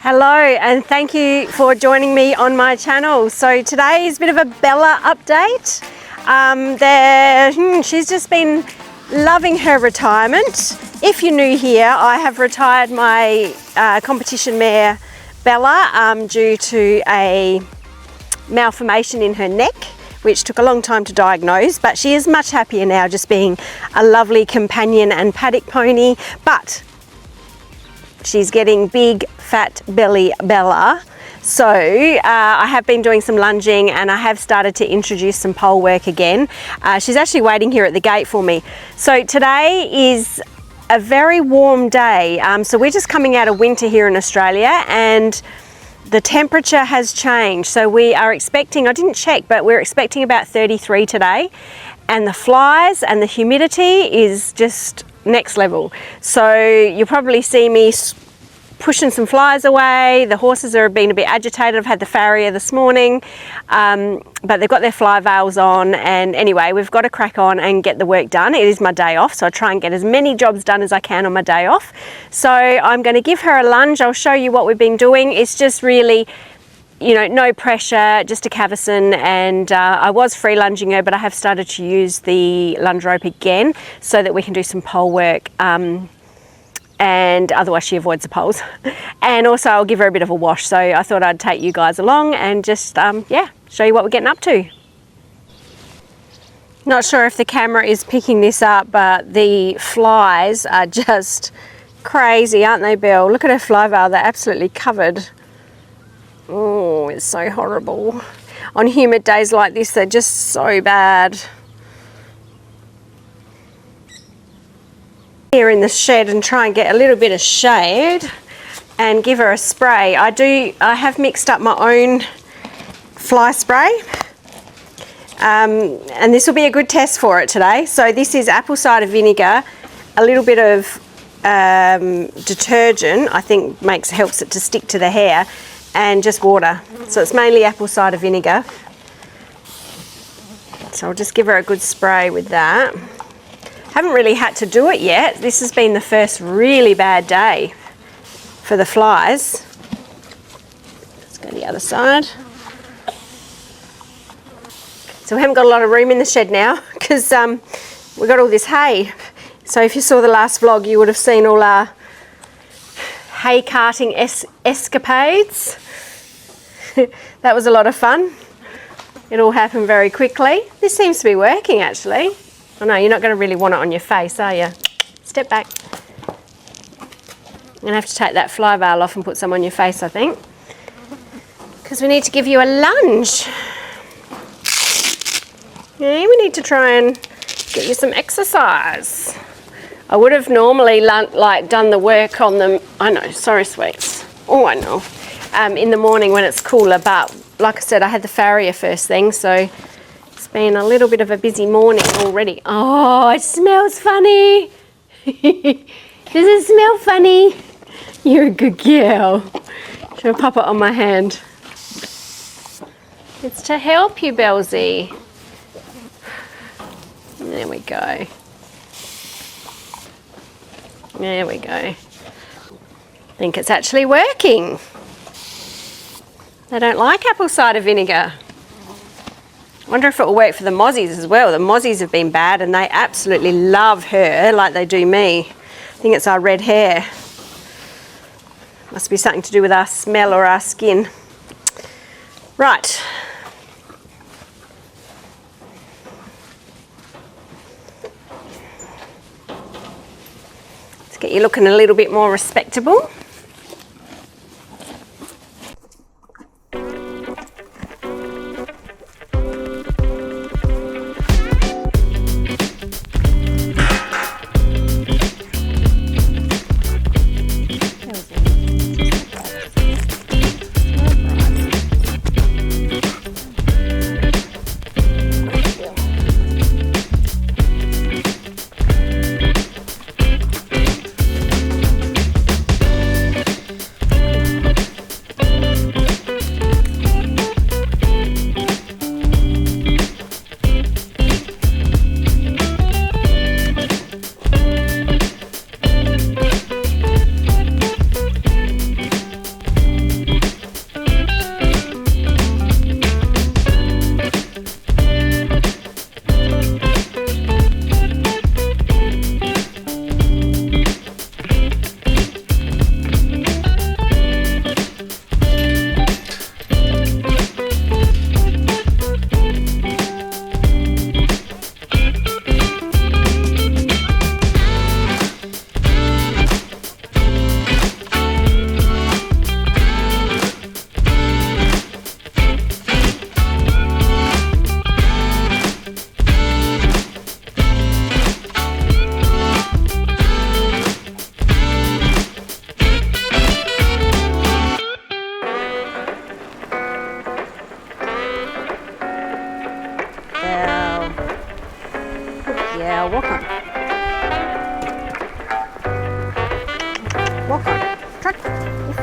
Hello, and thank you for joining me on my channel. So today is a bit of a Bella update. She's just been loving her retirement. If you're new here, I have retired my competition mare Bella due to a malformation in her neck, which took a long time to diagnose, but she is much happier now just being a lovely companion and paddock pony. But she's getting big fat belly Bella. So I have been doing some lunging and I have started to introduce some pole work again. She's actually waiting here at the gate for me. So today is a very warm day. So we're just coming out of winter here in Australia and the temperature has changed. So we are expecting, I didn't check, but we're expecting about 33 today. And the flies and the humidity is just next level. So you'll probably see me pushing some flies away. The horses are being a bit agitated. I've had the farrier this morning, but they've got their fly veils on. And anyway, we've got to crack on and get the work done. It is my day off, so I try and get as many jobs done as I can on my day off. So I'm going to give her a lunge. I'll show you what we've been doing. It's just really, you know, no pressure, just a cavesson, and I was free lunging her, but I have started to use the lunge rope again so that we can do some pole work, and otherwise she avoids the poles. And also I'll give her a bit of a wash, so I thought I'd take you guys along and just yeah, show you what we're getting up to. Not sure if the camera is picking this up, but the flies are just crazy, aren't they, Bill? Look at her fly veil, they're absolutely covered. Oh, it's so horrible. On humid days like this, they're just so bad. Here in the shed and try and get a little bit of shade and give her a spray. I have mixed up my own fly spray, and this will be a good test for it today. So this is apple cider vinegar, a little bit of detergent, I think helps it to stick to the hair, and just water. So it's mainly apple cider vinegar. So I'll just give her a good spray with that. Haven't really had to do it yet. This has been the first really bad day for the flies. Let's go to the other side. So we haven't got a lot of room in the shed now because we've got all this hay. So if you saw the last vlog, you would have seen all our hay carting escapades. That was a lot of fun. It all happened very quickly. This seems to be working actually. Oh no, you're not going to really want it on your face, are you? Step back. I'm going to have to take that fly veil off and put some on your face, I think. Because we need to give you a lunge. Yeah, we need to try and get you some exercise. I would have normally done the work on them. I know, sorry sweets. Oh, I know. In the morning when it's cooler, but like I said, I had the farrier first thing, so it's been a little bit of a busy morning already. Oh, it smells funny. Does it smell funny? You're a good girl. Should I pop it on my hand? It's to help you, Belzy. There we go. There we go. I think it's actually working. They don't like apple cider vinegar. I wonder if it will work for the mozzies as well. The mozzies have been bad and they absolutely love her like they do me. I think it's our red hair. Must be something to do with our smell or our skin. Right. Let's get you looking a little bit more respectable.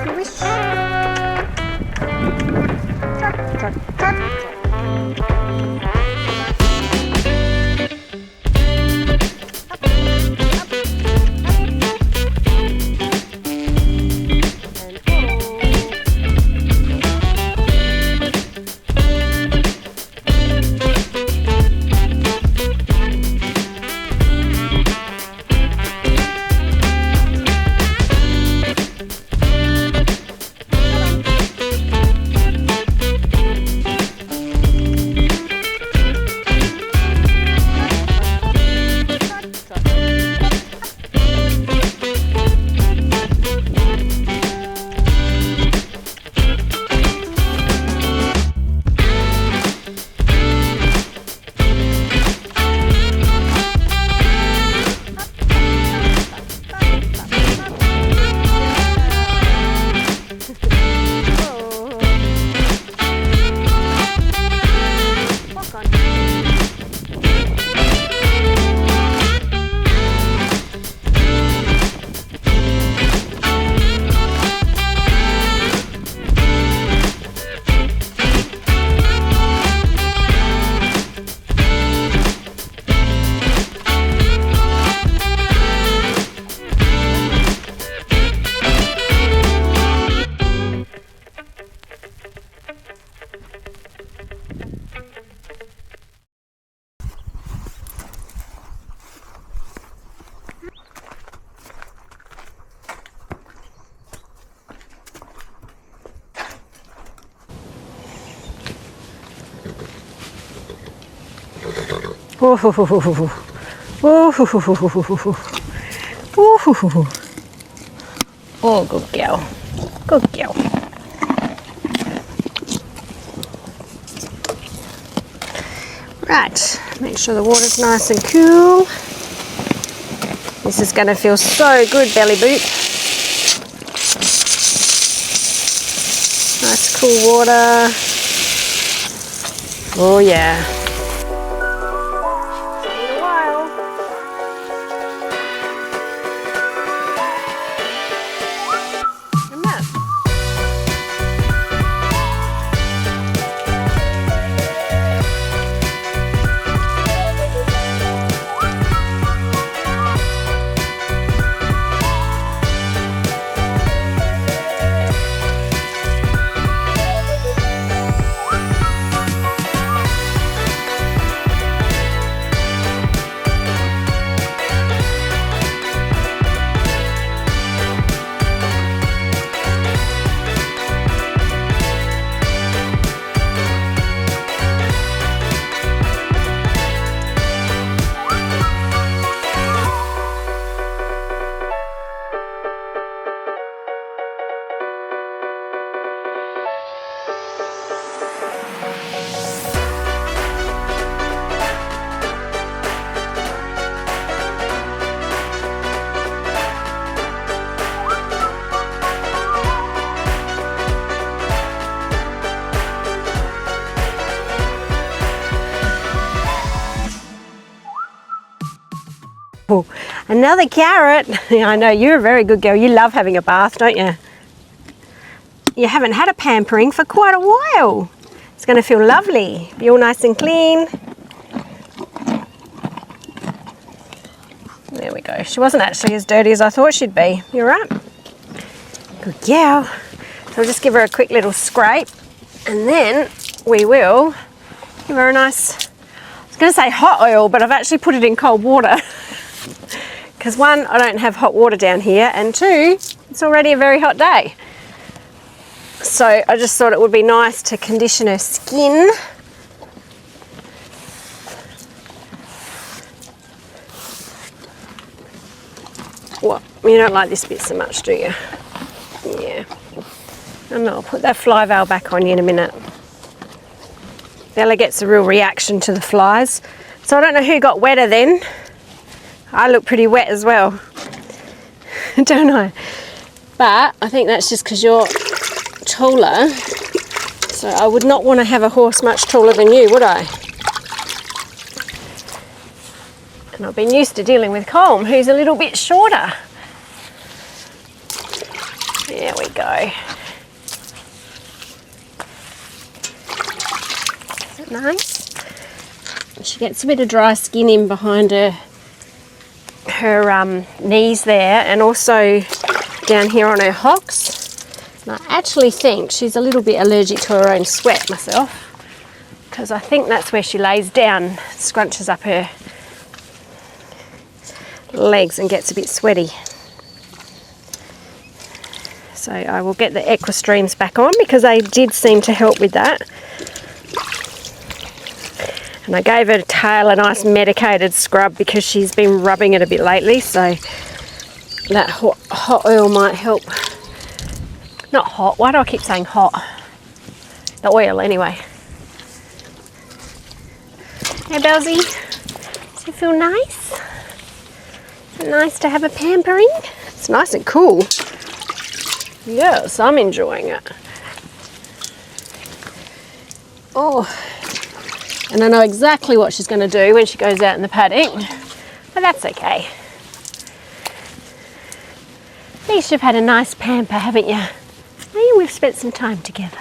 if you wish. Trot, trot, trot, trot. Oh, good girl. Good girl. Right, make sure the water's nice and cool. This is going to feel so good, belly boot. Nice cool water. Oh yeah. Another carrot. I know, you're a very good girl. You love having a bath, don't you? You haven't had a pampering for quite a while. It's going to feel lovely. Be all nice and clean. There we go. She wasn't actually as dirty as I thought she'd be. You're right. Good girl. So we'll just give her a quick little scrape, and then we will give her a nice, I was going to say hot oil, but I've actually put it in cold water. Because one, I don't have hot water down here, and two, it's already a very hot day. So I just thought it would be nice to condition her skin. What? You don't like this bit so much, do you? Yeah. And I'll put that fly veil back on you in a minute. Bella gets a real reaction to the flies. So I don't know who got wetter then. I look pretty wet as well, don't I? But I think that's just because you're taller. So I would not want to have a horse much taller than you, would I? And I've been used to dealing with Colm, who's a little bit shorter. There we go. Is it nice? She gets a bit of dry skin in behind her knees there, and also down here on her hocks. And I actually think she's a little bit allergic to her own sweat myself, because I think that's where she lays down, scrunches up her legs and gets a bit sweaty. So I will get the Equistreams back on, because they did seem to help with that. And I gave her tail a nice medicated scrub because she's been rubbing it a bit lately, so that hot oil might help. Not hot, why do I keep saying hot? The oil anyway. Hey Belzy, does it feel nice? Is it nice to have a pampering? It's nice and cool. Yes, I'm enjoying it. Oh. And I know exactly what she's going to do when she goes out in the paddock, but that's okay. At least you've had a nice pamper, haven't you? Hey, we've spent some time together.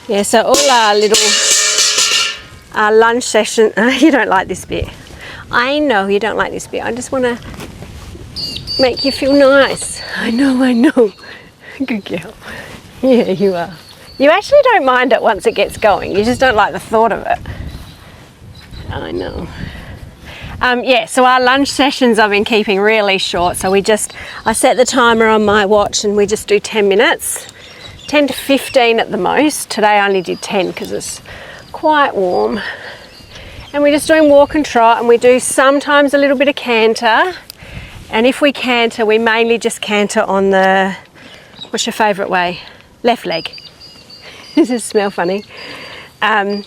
Yeah, so all our lunch session, you don't like this bit. I know you don't like this bit. I just want to make you feel nice. I know. Good girl. Yeah, you are. You actually don't mind it once it gets going. You just don't like the thought of it. I know. Yeah, so our lunch sessions I've been keeping really short. So I set the timer on my watch and we just do 10 minutes. 10 to 15 at the most. Today I only did 10 because it's quite warm. And we're just doing walk and trot, and we do sometimes a little bit of canter. And if we canter, we mainly just canter on the, what's your favourite way? Left leg. Does this smell funny? And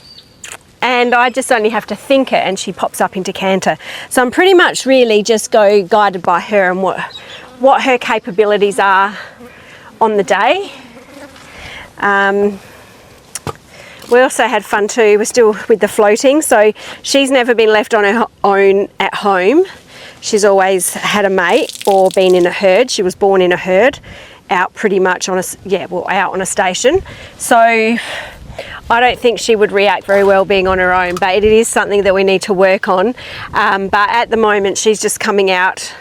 I just only have to think it and she pops up into canter. So I'm pretty much really just guided by her and what her capabilities are on the day. We also had fun too. We're still with the floating. So she's never been left on her own at home. She's always had a mate or been in a herd. She was born in a herd, out pretty much on out on a station. So I don't think she would react very well being on her own, but it is something that we need to work on. But at the moment, she's just coming out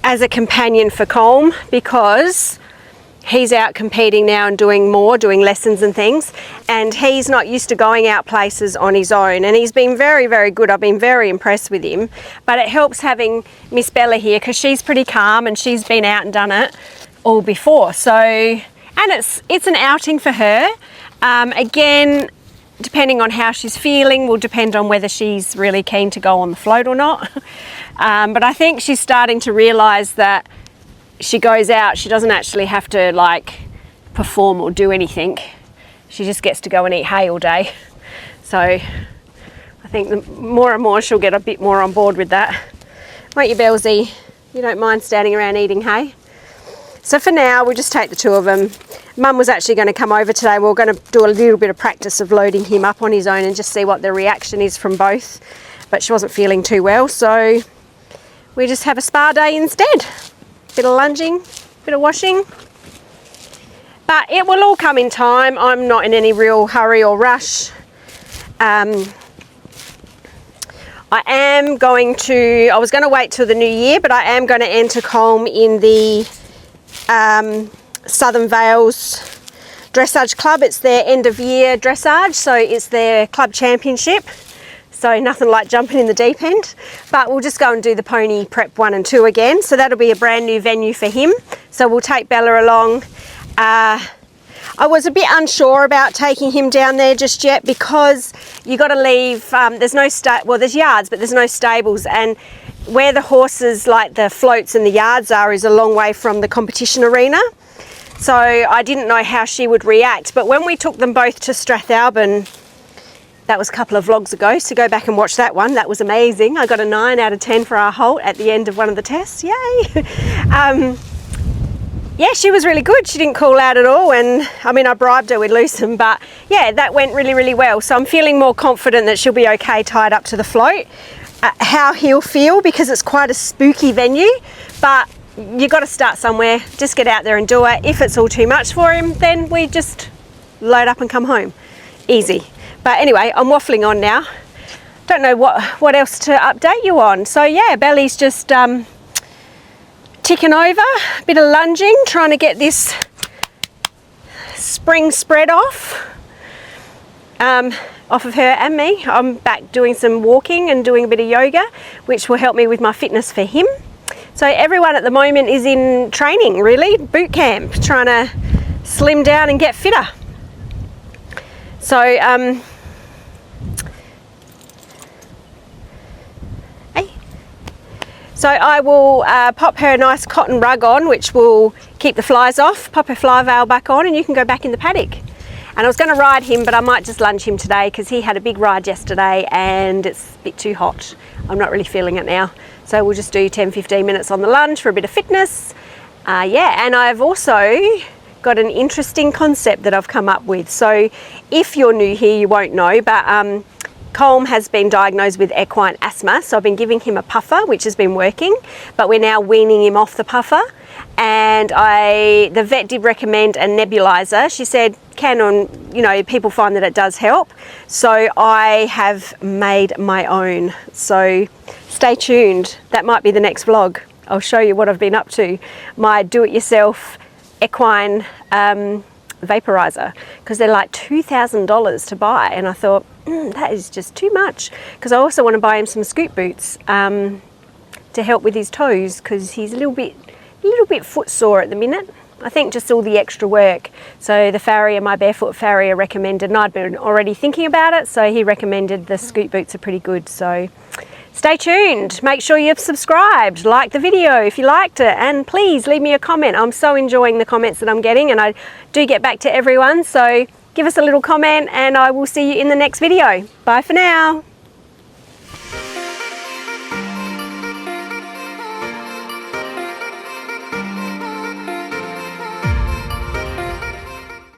as a companion for Colm, because he's out competing now and doing lessons and things, and he's not used to going out places on his own, and he's been very, very good. I've been very impressed with him, but it helps having Miss Bella here because she's pretty calm and she's been out and done it all before. So, and it's an outing for her. Again, depending on how she's feeling will depend on whether she's really keen to go on the float or not. But I think she's starting to realise that she goes out, she doesn't actually have to like perform or do anything. She just gets to go and eat hay all day. So I think the more and more she'll get a bit more on board with that. Won't you, Belzy? You don't mind standing around eating hay? So for now, we'll just take the two of them. Mum was actually going to come over today. We were going to do a little bit of practice of loading him up on his own and just see what the reaction is from both. But she wasn't feeling too well, so we just have a spa day instead. Bit of lunging, bit of washing. But it will all come in time. I'm not in any real hurry or rush. I was going to wait till the new year, but I am going to enter Colm in the Southern Vales Dressage Club. It's their end of year dressage, so it's their club championship. So nothing like jumping in the deep end, but we'll just go and do the pony prep 1 and 2 again. So that'll be a brand new venue for him. So we'll take Bella along. I was a bit unsure about taking him down there just yet because you got to leave, there's yards, but there's no stables, and where the horses, like the floats and the yards are, is a long way from the competition arena. So I didn't know how she would react, but when we took them both to Strathalbyn, that was a couple of vlogs ago, so go back and watch that one. That was amazing. I got a 9 out of 10 for our holt at the end of one of the tests. Yay! Yeah, she was really good. She didn't call out at all, and I mean, I bribed her with Lucen, but yeah, that went really, really well. So I'm feeling more confident that she'll be okay tied up to the float. how he'll feel, because it's quite a spooky venue, but you got to start somewhere. Just get out there and do it. If it's all too much for him, then we just load up and come home. Easy. But anyway, I'm waffling on now. Don't know what else to update you on. So yeah, Belly's just ticking over, a bit of lunging, trying to get this spring spread off of her and me. I'm back doing some walking and doing a bit of yoga, which will help me with my fitness for him. So everyone at the moment is in training, really, boot camp, trying to slim down and get fitter. So so I will pop her a nice cotton rug on, which will keep the flies off, pop her fly veil back on, and you can go back in the paddock. And I was going to ride him, but I might just lunge him today because he had a big ride yesterday and it's a bit too hot. I'm not really feeling it now. So we'll just do 10-15 minutes on the lunge for a bit of fitness. Yeah, and I've also got an interesting concept that I've come up with. So if you're new here, you won't know, but Colm has been diagnosed with equine asthma, so I've been giving him a puffer, which has been working, but we're now weaning him off the puffer. And the vet did recommend a nebulizer. She said, people find that it does help. So I have made my own. So stay tuned. That might be the next vlog. I'll show you what I've been up to. My do-it-yourself equine vaporizer, because they're like $2,000 to buy. And I thought, that is just too much. Because I also want to buy him some scoot boots to help with his toes, because he's a little bit foot sore at the minute. I think just all the extra work. So the farrier, my barefoot farrier, recommended, and I'd been already thinking about it, so he recommended the scoot boots are pretty good. So stay tuned. Make sure you've subscribed, like the video if you liked it, and please leave me a comment. I'm so enjoying the comments that I'm getting, and I do get back to everyone. So give us a little comment, and I will see you in the next video. Bye for now.